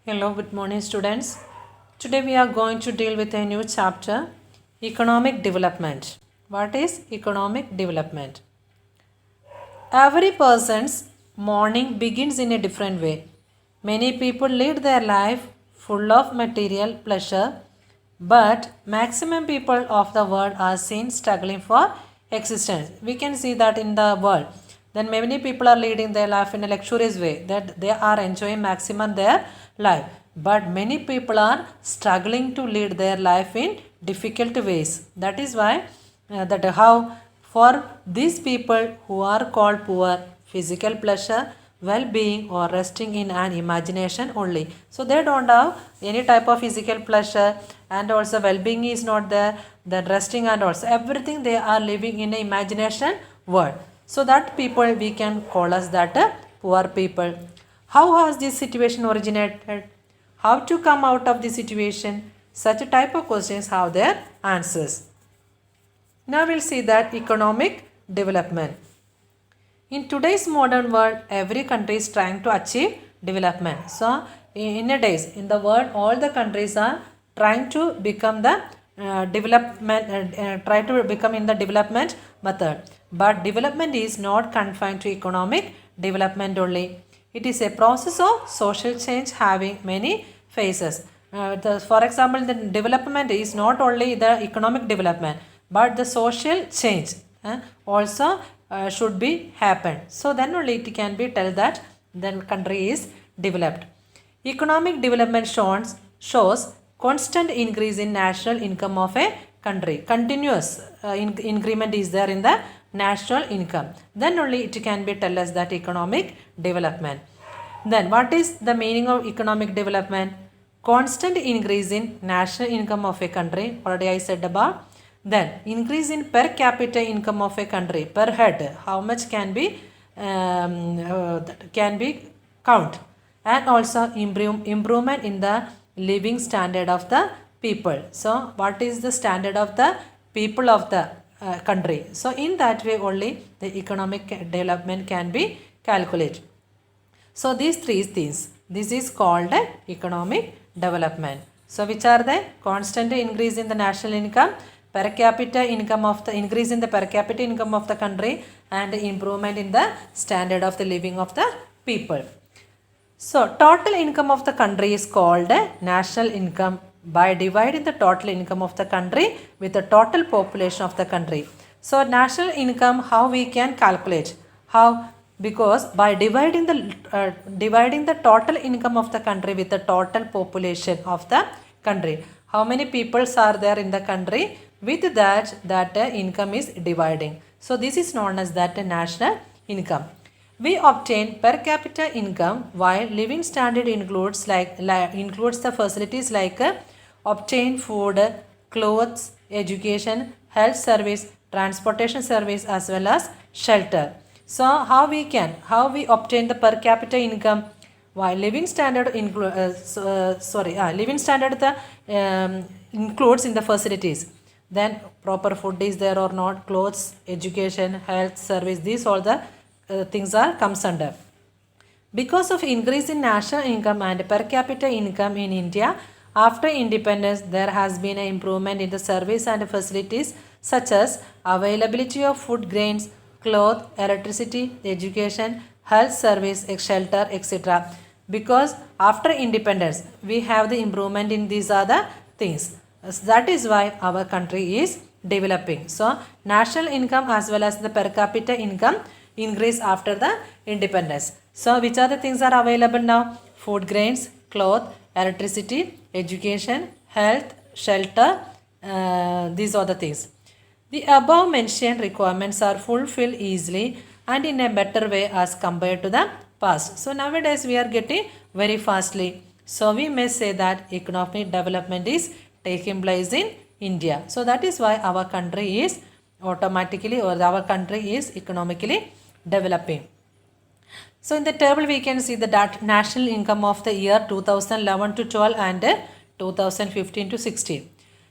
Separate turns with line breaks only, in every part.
Hello, good morning, students. Today we are going to deal with a new chapter, economic development. What is economic development? Every person's morning begins in a different way. Many people lead their life full of material pleasure, but maximum people of the world are seen struggling for existence. We can see that in the world. Then many people are leading their life in a luxurious way, that they are enjoying maximum their life. But many people are struggling to lead their life in difficult ways. That is why that how for these people who are called poor, physical pleasure, well-being or resting in an imagination only. So they don't have any type of physical pleasure, and also well-being is not there, then resting and also everything they are living in an imagination world. So that people we can call as that poor people. How has this situation originated? How to come out of this situation? Such type of questions have their answers. Now we'll see that economic development. In today's modern world, every country is trying to achieve development. So in a days, in the world, all the countries are trying to become the try to become in the development method. But development is not confined to economic development only. It is a process of social change having many phases. For example, the development is not only the economic development, but the social change also should be happen. So then only it can be tell that then country is developed. Economic development shows constant increase in national income of a country. Continuous increment is there in the national income. Then only it can be tell us that economic development. Then what is the meaning of economic development? Constant increase in national income of a country. Already I said about. Then increase in per capita income of a country per head. How much can be count, and also improvement in the living standard of the people. So what is the standard of the people of the country? So in that way only the economic development can be calculated. So these three things, this is called economic development. So which are the constant increase in the national income, per capita income of the increase in the per capita income of the country, and improvement in the standard of the living of the people. So total income of the country is called national income by dividing the total income of the country with the total population of the country. So national income, how we can calculate? How? Because by dividing the total income of the country with the total population of the country. How many peoples are there in the country? With that income is dividing. So this is known as that national income. We obtain per capita income while living standard includes the facilities like obtain food, clothes, education, health service, transportation service as well as shelter. So how we obtain the per capita income? While living standard living standard includes in the facilities. Then proper food is there or not, clothes, education, health service, these all the things are comes under. Because of increase in national income and per capita income in India, after independence, there has been an improvement in the service and facilities such as availability of food grains, cloth, electricity, education, health service, shelter, etc. Because after independence, we have the improvement in these other things. That is why our country is developing. So, national income as well as the per capita income increase after the independence. So, which are the things are available now? Food grains, cloth, electricity, education, health, shelter, these are the things. The above mentioned requirements are fulfilled easily and in a better way as compared to the past. So nowadays we are getting very fastly. So we may say that economic development is taking place in India. So that is why our country is automatically, or our country is economically developing. So in the table we can see the national income of the year 2011 to 12 and 2015 to 16.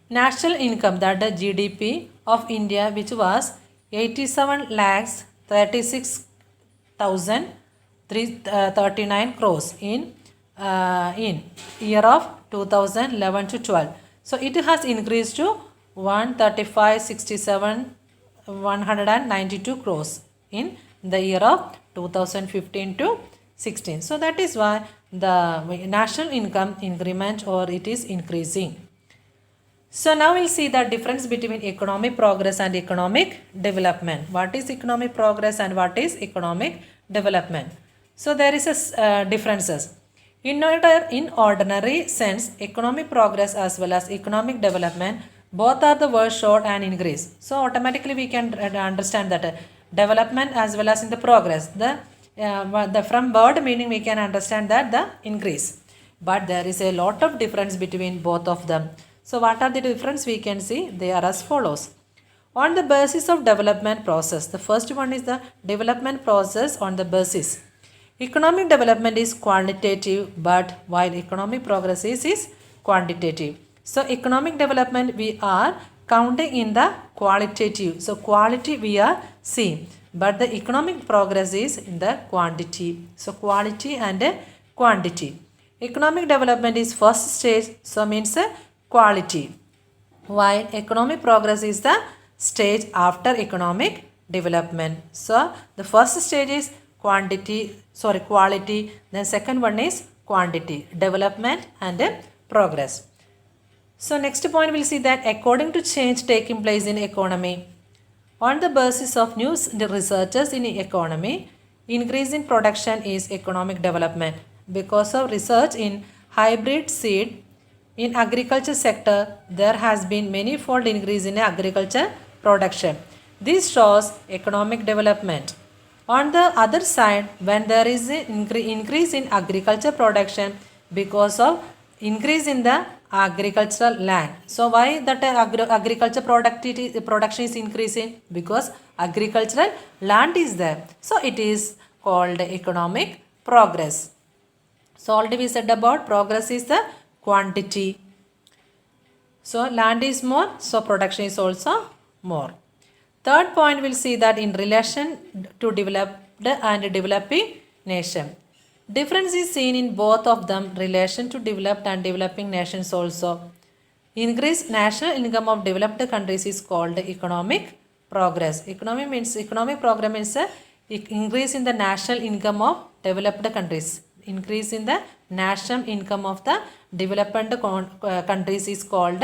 National income, that the GDP of India, which was 87 lakhs 36,339 crores in in year of 2011 to 12. So it has increased to 135.67 192 crores in the year of 2015 to 16. So that is why the national income increment or it is increasing. So now we'll see the difference between economic progress and economic development. What is economic progress and what is economic development? So there is a differences. In ordinary sense, economic progress as well as economic development, both are the words showed an increase. So automatically we can understand that development as well as in the progress. The from word meaning we can understand that the increase. But there is a lot of difference between both of them. So what are the difference we can see? They are as follows. On the basis of development process, the first one is the development process on the basis. Economic development is quantitative, but while economic progress is quantitative. So economic development we are counting in the qualitative. So quality we are seeing, but the economic progress is in the quantity. So quality and quantity. Economic development is first stage, so means quality, while economic progress is the stage after economic development. So the first stage is quality, then second one is quantity, development and progress. So next point we'll see that according to change taking place in economy, on the basis of new researches in economy, increase in production is economic development. Because of research in hybrid seed in agriculture sector, there has been many-fold increase in agriculture production. This shows economic development. On the other side, when there is an increase in agriculture production because of increase in the agricultural land. So why that agriculture production is increasing? Because agricultural land is there. So it is called economic progress. So already we said about progress is the quantity. So land is more, so production is also more. Third point we'll see that in relation to developed and developing nation. Difference is seen in both of them, relation to developed and developing nations also. Increased national income of developed countries is called economic progress. Economic progress means increase in the national income of developed countries. Increase in the national income of the developed countries is called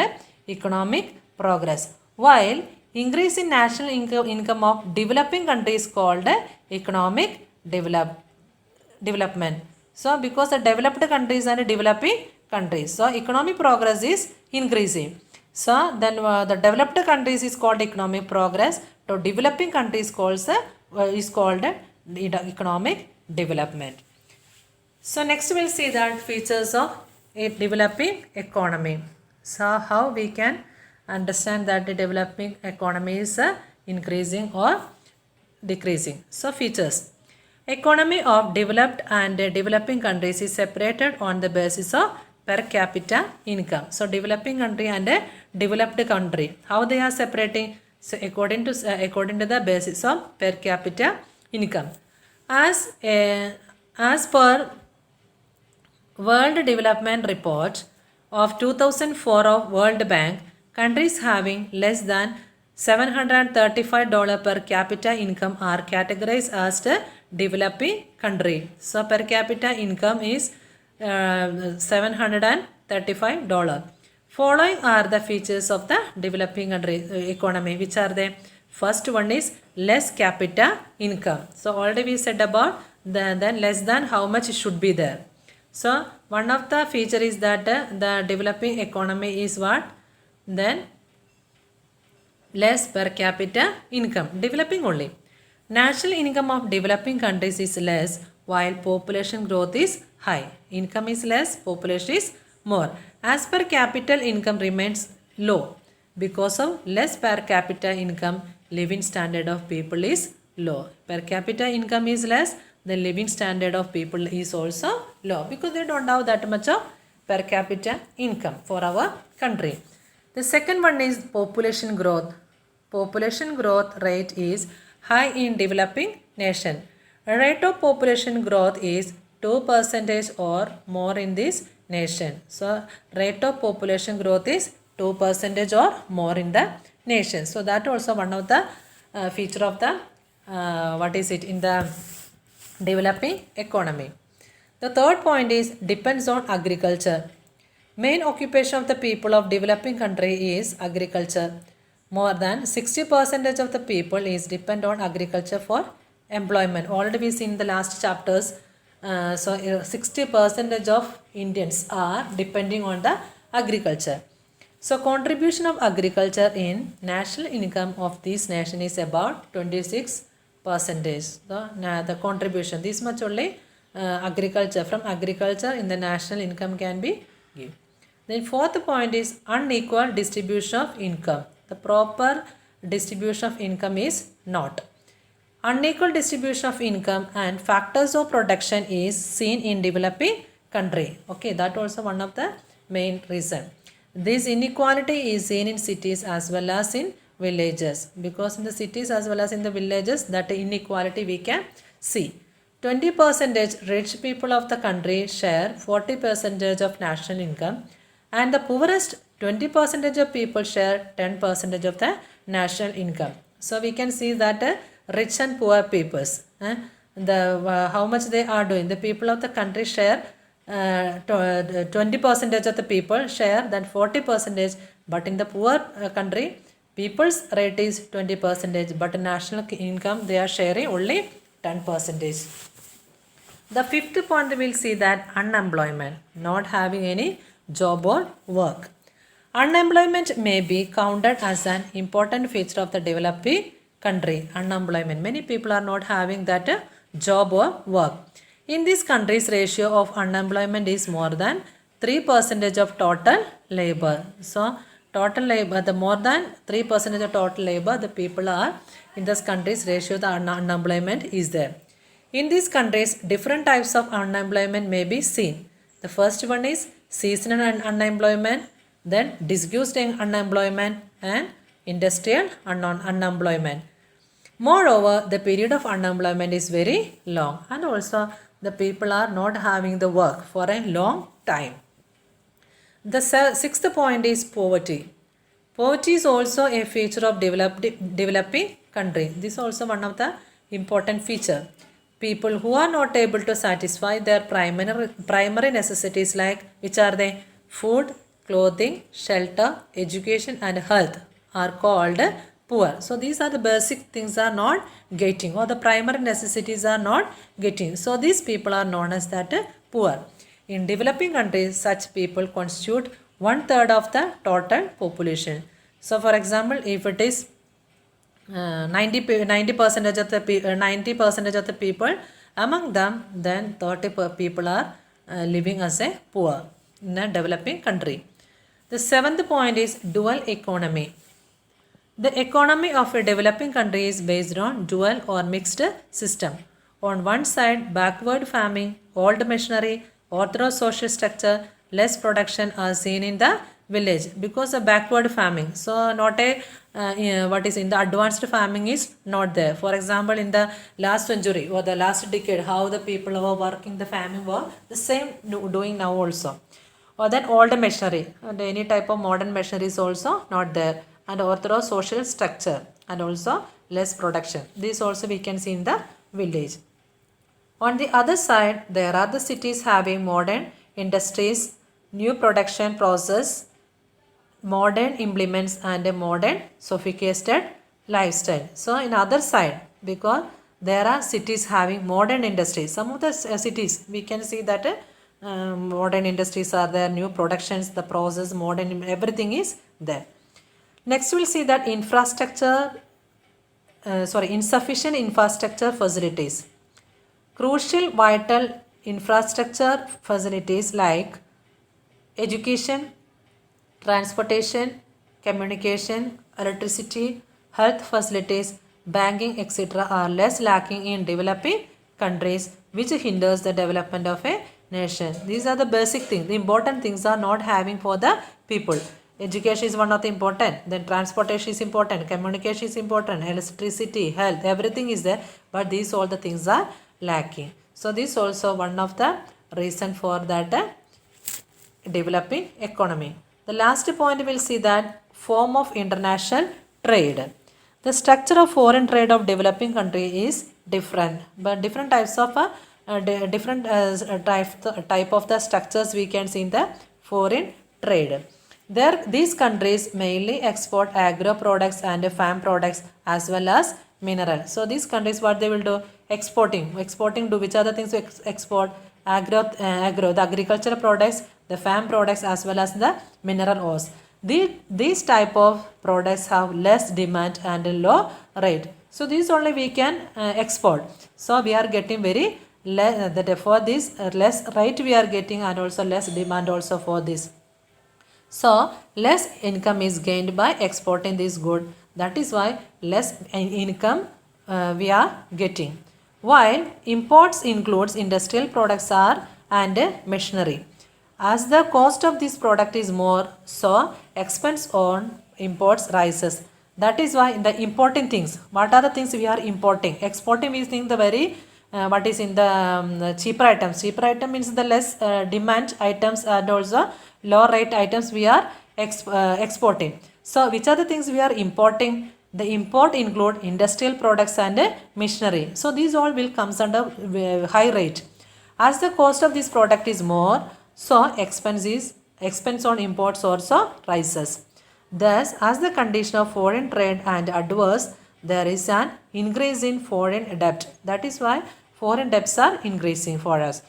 economic progress. While increase in national income of developing countries is called economic development. So because the developed countries and developing countries, so economic progress is increasing. So then the developed countries is called economic progress. So developing countries is called economic development. So next we'll see that features of a developing economy. So how we can understand that the developing economy is increasing or decreasing. So features. Economy of developed and developing countries is separated on the basis of per capita income. So developing country and developed country, how they are separating? So according to the basis of per capita income. As per World Development Report of 2004 of World Bank, countries having less than $735 per capita income are categorized as the developing country. So per capita income is $735. Following are the features of the developing country economy. Which are they? First one is less capita income. So already we said about then less than how much should be there. So one of the feature is that the developing economy is what? Then less per capita income. Developing only. National income of developing countries is less while population growth is high. Income is less, population is more. As per capita income remains low. Because of less per capita income, living standard of people is low. Per capita income is less, the living standard of people is also low because they don't have that much of per capita income for our country. The second one is population growth. Population growth rate is high in developing nation. Rate of population growth is 2% or more in this nation. So rate of population growth is 2% or more in the nation. So that also one of the feature of the in the developing economy. The third point is depends on agriculture. Main occupation of the people of developing country is agriculture. More than 60% of the people is depend on agriculture for employment. Already we seen in the last chapters. 60% of Indians are depending on the agriculture. So contribution of agriculture in national income of this nation is about 26%. The contribution, this much only agriculture, from agriculture in the national income can be given. Then fourth point is unequal distribution of income. The proper distribution of income is not. Unequal distribution of income and factors of production is seen in developing country. Okay, that also one of the main reason. This inequality is seen in cities as well as in villages, because in the cities as well as in the villages that inequality we can see. 20% rich people of the country share 40% of national income, and the poorest 20% of people share 10% of the national income. So we can see that rich and poor peoples, how much they are doing. The people of the country share 20% of the people share that 40%, but in the poor country, people's rate is 20%, but national income they are sharing only 10%. The fifth point we will see that unemployment, not having any job or work. Unemployment may be counted as an important feature of the developing country. Unemployment, many people are not having that job or work. In these countries, ratio of unemployment is more than 3% of total labor. So total labor, the more than 3% of total labor, the people are in these countries, ratio the unemployment is there. In these countries, different types of unemployment may be seen. The first one is seasonal unemployment, then disguised unemployment, and industrial unemployment. Moreover, the period of unemployment is very long, and also the people are not having the work for a long time. The sixth point is poverty. Poverty is also a feature of developing country. This is also one of the important feature. People who are not able to satisfy their primary necessities, like which are they? Food, clothing, shelter, education and health, are called poor. So these are the basic things are not getting, or the primary necessities are not getting. So these people are known as that poor. In developing countries, such people constitute 1/3 of the total population. So for example, if it is 90% of the people, among them, then 30 people are living as a poor in a developing country. The seventh point is dual economy. The economy of a developing country is based on dual or mixed system. On one side, backward farming, old machinery, orthodox social structure, less production are seen in the village because of backward farming. So not a in the advanced farming is not there. For example, in the last century or the last decade, how the people were working the farming were the same doing now also. Or then old machinery and any type of modern machinery is also not there, and orthodox social structure, and also less production. This also we can see in the village. On the other side, there are the cities having modern industries, new production process, modern implements and a modern sophisticated lifestyle. So in other side, because there are cities having modern industries, some of the cities we can see that modern industries are there, new productions, the process, modern, everything is there. Next we'll see that insufficient infrastructure facilities. Crucial vital infrastructure facilities like education, transportation, communication, electricity, health facilities, banking, etc. are less lacking in developing countries, which hinders the development of a nation. These are the basic things. The important things are not having for the people. Education is one of the important, then transportation is important, communication is important, electricity, health, everything is there, but these all the things are lacking. So this is also one of the reason for that developing economy. The last point we'll see that form of international trade. The structure of foreign trade of developing country is different, but different types of different type of the structures we can see in the foreign trade. There, these countries mainly export agro products and farm products as well as mineral. So these countries, what they will do? Exporting do which are the things we export? Agro, the agricultural products, the farm products as well as the mineral ores. These type of products have less demand and low rate. So these only we can export. So we are getting very less, that for this less rate we are getting and also less demand also for this. So less income is gained by exporting this good. That is why less income we are getting. While imports includes industrial products and machinery. As the cost of this product is more, so expense on imports rises. That is why the importing things, what are the things we are importing? Exporting we think the very what is in the cheaper items. Cheaper item means the less demand items and also low rate items we are exporting. So which are the things we are importing? The import include industrial products and machinery. So these all will comes under high rate. As the cost of this product is more, so expense on imports also rises. Thus, as the condition of foreign trade and adverse, there is an increase in foreign debt. That is why foreign debts are increasing for us.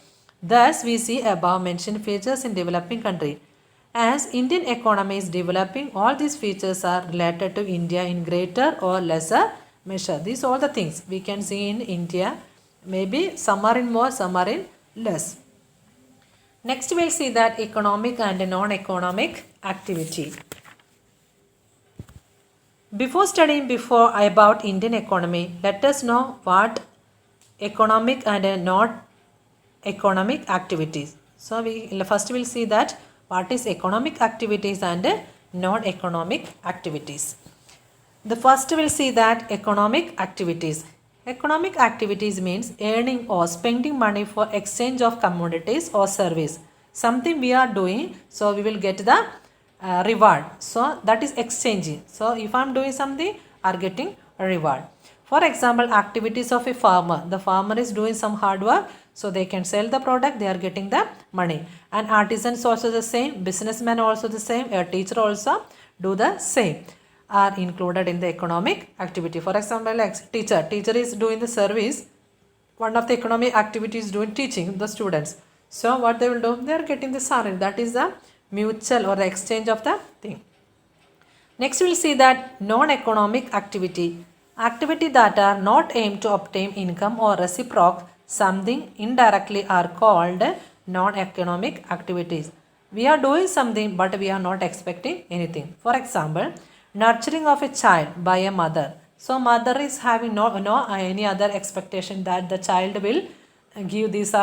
Thus, we see above mentioned features in developing country. As Indian economy is developing, all these features are related to India in greater or lesser measure. These are all the things we can see in India. Maybe some are in more, some are in less. Next, we'll see that economic and non-economic activity. Before studying about Indian economy, let us know what economic and non-economic activities. So first we'll see that what is economic activities and non-economic activities. The first we'll see that economic activities. Economic activities means earning or spending money for exchange of commodities or service. Something we are doing, so we will get the reward. So that is exchanging. So if I am doing something, I am getting a reward. For example, activities of a farmer. The farmer is doing some hard work, so they can sell the product, they are getting the money. And artisans also the same, businessmen also the same, a teacher also do the same, are included in the economic activity. For example, like teacher is doing the service. One of the economic activities is doing teaching the students. So what they will do, they are getting the salary. That is the mutual or the exchange of the thing. Next we will see that non-economic activity. Activity that are not aimed to obtain income or reciproc something indirectly are called non-economic activities. We are doing something but we are not expecting anything. For example, nurturing of a child by a mother. So mother is having no any other expectation that the child will give these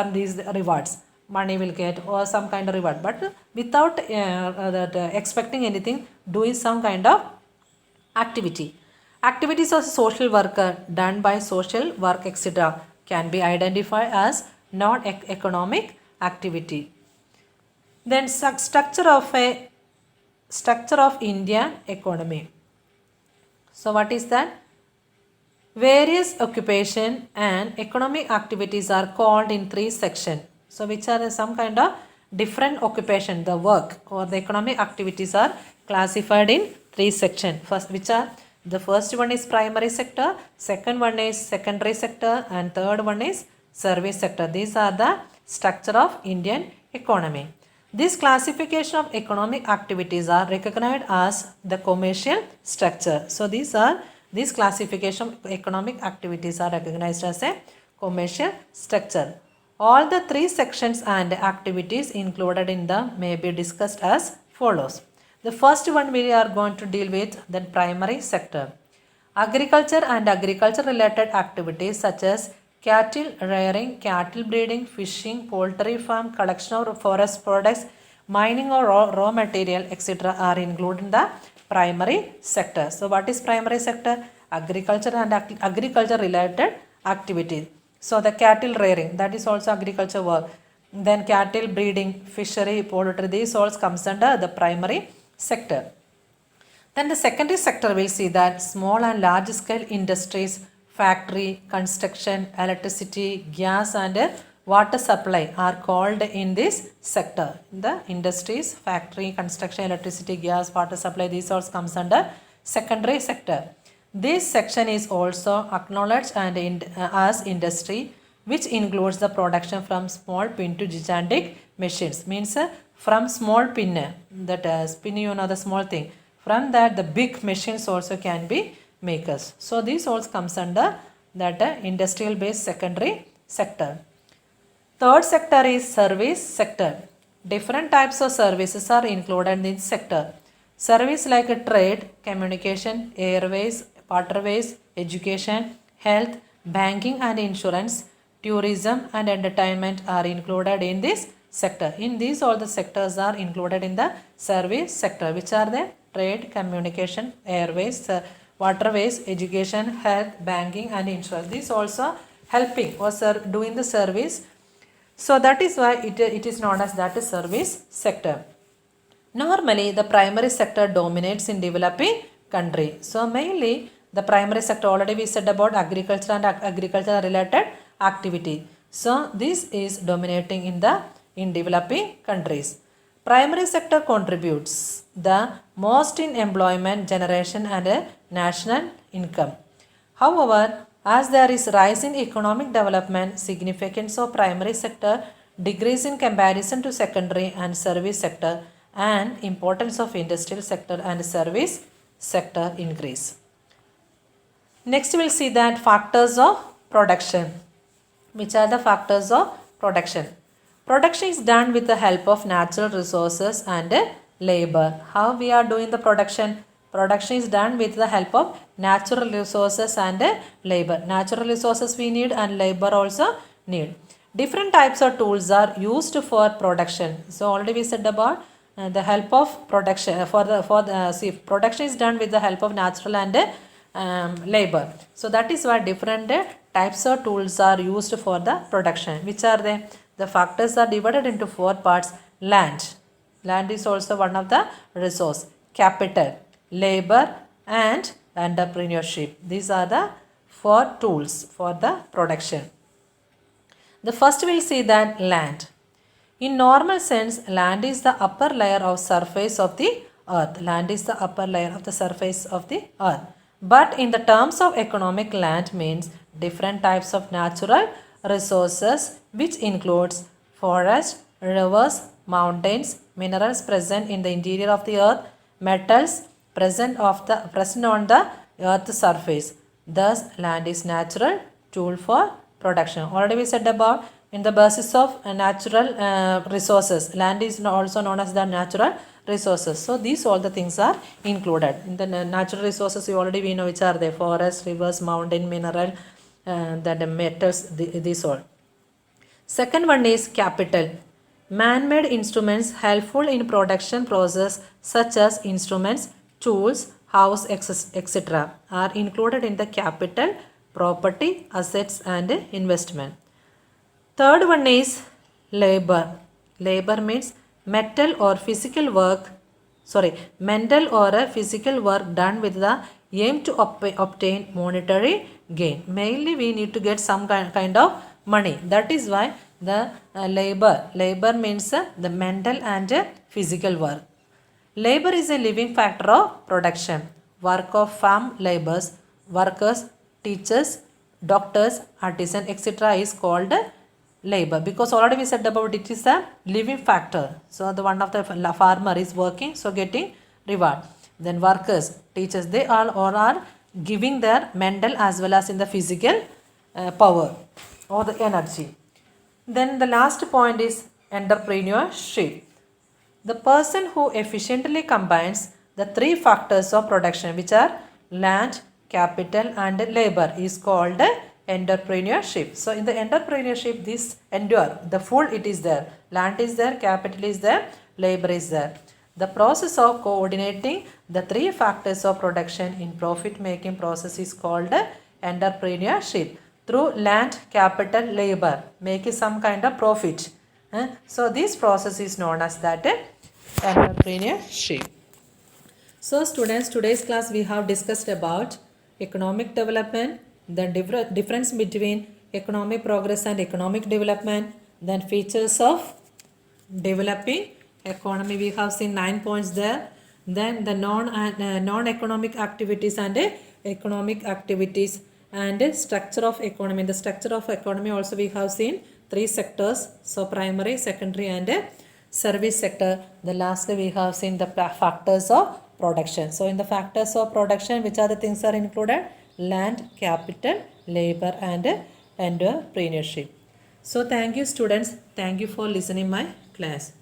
rewards. Money will get or some kind of reward, but without expecting anything, doing some kind of activity. Activities of social worker done by social work etc. can be identified as non-economic activity. Then structure of Indian economy. So what is that? Various occupation and economic activities are called in 3 sections. So which are some kind of different occupation, the work or the economic activities are classified in 3 sections. The first one is primary sector, second one is secondary sector, and third one is service sector. These are the structure of Indian economy. This classification of economic activities are recognized as the commercial structure. So these classification of economic activities are recognized as a commercial structure. All the 3 sections and activities included in them may be discussed as follows. The first one we are going to deal with the primary sector. Agriculture and agriculture related activities such as cattle rearing, cattle breeding, fishing, poultry farm, collection of forest products, mining or raw material etc. are included in the primary sector. So what is primary sector? Agriculture and agriculture related activities. So the cattle rearing, that is also agriculture work. Then cattle breeding, fishery, poultry, these all comes under the primary sector. Then the secondary sector will see that small and large scale industries, factory, construction, electricity, gas and water supply are called in this sector. The industries, factory, construction, electricity, gas, water supply, these all comes under secondary sector. This section is also acknowledged as industry, which includes the production from small pin to gigantic machines. Means from small pin, that spin, you know, the small thing. From that, the big machines also can be makers. So this also comes under that industrial based secondary sector. Third sector is service sector. Different types of services are included in this sector. Service like trade, communication, airways, waterways, education, health, banking and insurance, tourism and entertainment are included in this sector. In these all the sectors are included in the service sector, which are the trade, communication, airways, waterways, education, health, banking and insurance. These also helping or doing the service. So that is why it is known as that service sector. Normally the primary sector dominates in developing country. So mainly the primary sector, already we said about agriculture and agriculture related activity. So this is dominating in developing countries. Primary sector contributes the most in employment generation and national income. However, as there is rise in economic development, significance of primary sector decrease in comparison to secondary and service sector, and importance of industrial sector and service sector increase. Next we will see that factors of production. Which are the factors of production? Production is done with the help of natural resources and labor. How we are doing the production? Production is done with the help of natural resources and labor. Natural resources we need and labor also need. Different types of tools are used for production. So already we said about the help of production. Production is done with the help of natural and labor. So that is why different types of tools are used for the production. Which are they? The factors are divided into 4 parts. Land. Land is also one of the resource. Capital, labor and entrepreneurship. These are the 4 tools for the production. The first we will see that land. In normal sense, land is the upper layer of surface of the earth. Land is the upper layer of the surface of the earth. But in the terms of economic, land means different types of natural resources, which includes forest, rivers, mountains, minerals present in the interior of the earth, metals present on the earth's surface. Thus, land is natural tool for production. Already we said about in the basis of natural resources. Land is also known as the natural resources. So these all the things are included. In the natural resources, already we know which are the forest, rivers, mountain, mineral, the metals, these all. Second one is capital. Man-made instruments helpful in production process such as instruments, tools, house, etc. are included in the capital, property, assets and investment. Third one is labor. Labor means mental or physical work done with the aim to obtain monetary gain. Mainly we need to get some kind of money. That is why the labor means the mental and physical work. Labor is a living factor of production. Work of farm laborers, workers, teachers, doctors, artisans, etc. is called labor, because already we said about it is a living factor. So the one of the farmer is working, so getting reward. Then workers, teachers, they all are giving their mental as well as in the physical power or the energy. Then the last point is entrepreneurship. The person who efficiently combines the 3 factors of production, which are land, capital and labor, is called entrepreneurship. So in the entrepreneurship, this endure, the full it is there. Land is there, capital is there, labor is there. The process of coordinating the 3 factors of production in profit making process is called entrepreneurship. through land, capital, labor, making some kind of profit. So this process is known as that entrepreneurship. So students, today's class we have discussed about economic development, the difference between economic progress and economic development, then features of developing economy. We have seen 9 points there. Then the non-economic activities and economic activities and structure of economy. In the structure of economy also we have seen 3 sectors. So primary, secondary and service sector. The lastly we have seen the factors of production. So in the factors of production, which are the things are included? Land, capital, labor and entrepreneurship. So thank you students. Thank you for listening my class.